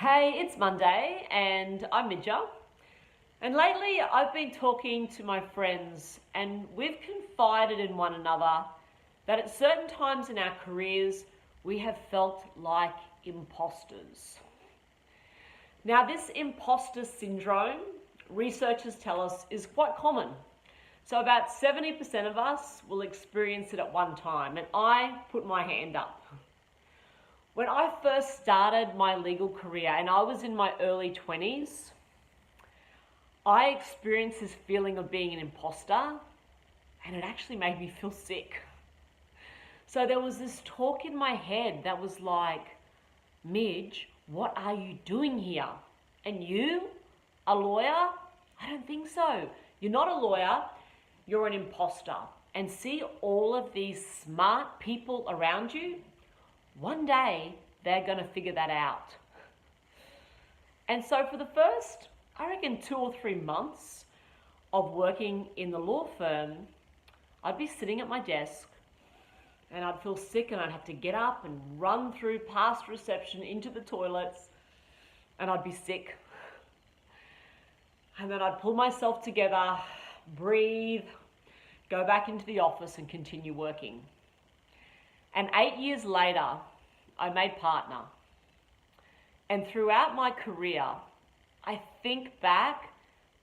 Hey, it's Monday and I'm MIDJA. And lately I've been talking to my friends and we've confided in one another that at certain times in our careers we have felt like imposters. Now this imposter syndrome, researchers tell us, is quite common. So about 70% of us will experience it at one time, and I put my hand up. When I first started my legal career and I was in my early 20s, I experienced this feeling of being an imposter, and it actually made me feel sick. So there was this talk in my head that was like, Midge, what are you doing here? And you, a lawyer? I don't think so. You're not a lawyer, you're an imposter. And see all of these smart people around you? One day, they're going to figure that out. And so for the first, I reckon 2 or 3 months of working in the law firm, I'd be sitting at my desk and I'd feel sick and I'd have to get up and run through past reception into the toilets and I'd be sick. And then I'd pull myself together, breathe, go back into the office and continue working. And 8 years later, I made partner. And throughout my career, I think back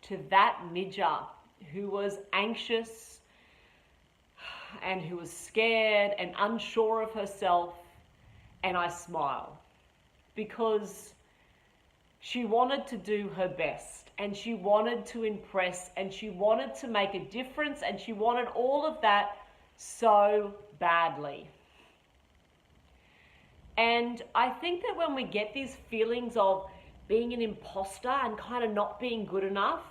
to that MIDJA who was anxious and who was scared and unsure of herself, and I smile because she wanted to do her best and she wanted to impress and she wanted to make a difference and she wanted all of that so badly. And I think that when we get these feelings of being an imposter and kind of not being good enough,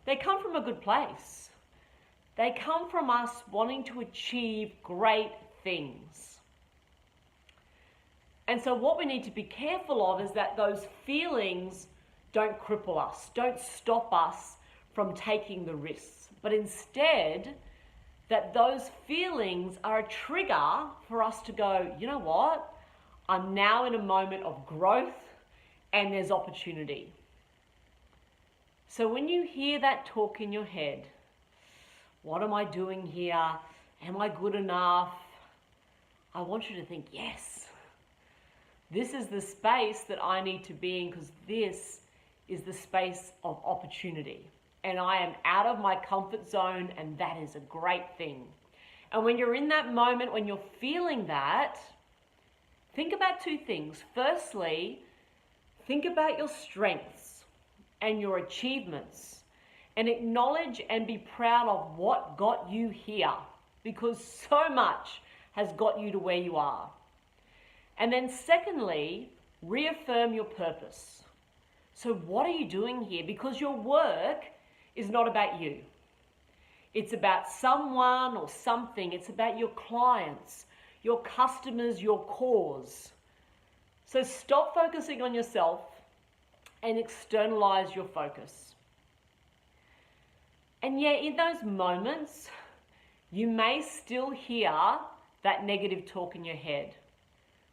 they come from a good place. They come from us wanting to achieve great things. And so what we need to be careful of is that those feelings don't cripple us, don't stop us from taking the risks, but instead that those feelings are a trigger for us to go, you know what? I'm now in a moment of growth and there's opportunity. So when you hear that talk in your head, what am I doing here? Am I good enough? I want you to think, yes, this is the space that I need to be in because this is the space of opportunity. And I am out of my comfort zone and that is a great thing. And when you're in that moment, when you're feeling that, think about 2 things. Firstly, think about your strengths and your achievements and acknowledge and be proud of what got you here because so much has got you to where you are. And then secondly, reaffirm your purpose. So what are you doing here? Because your work is not about you. It's about someone or something. It's about your clients, your customers, your cause. So stop focusing on yourself and externalize your focus. And yeah, in those moments, you may still hear that negative talk in your head.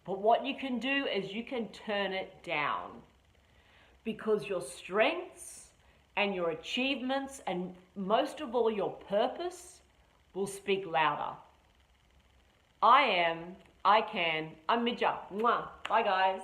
But what you can do is you can turn it down because your strengths and your achievements and most of all your purpose will speak louder. I'm MIDJA. Bye guys.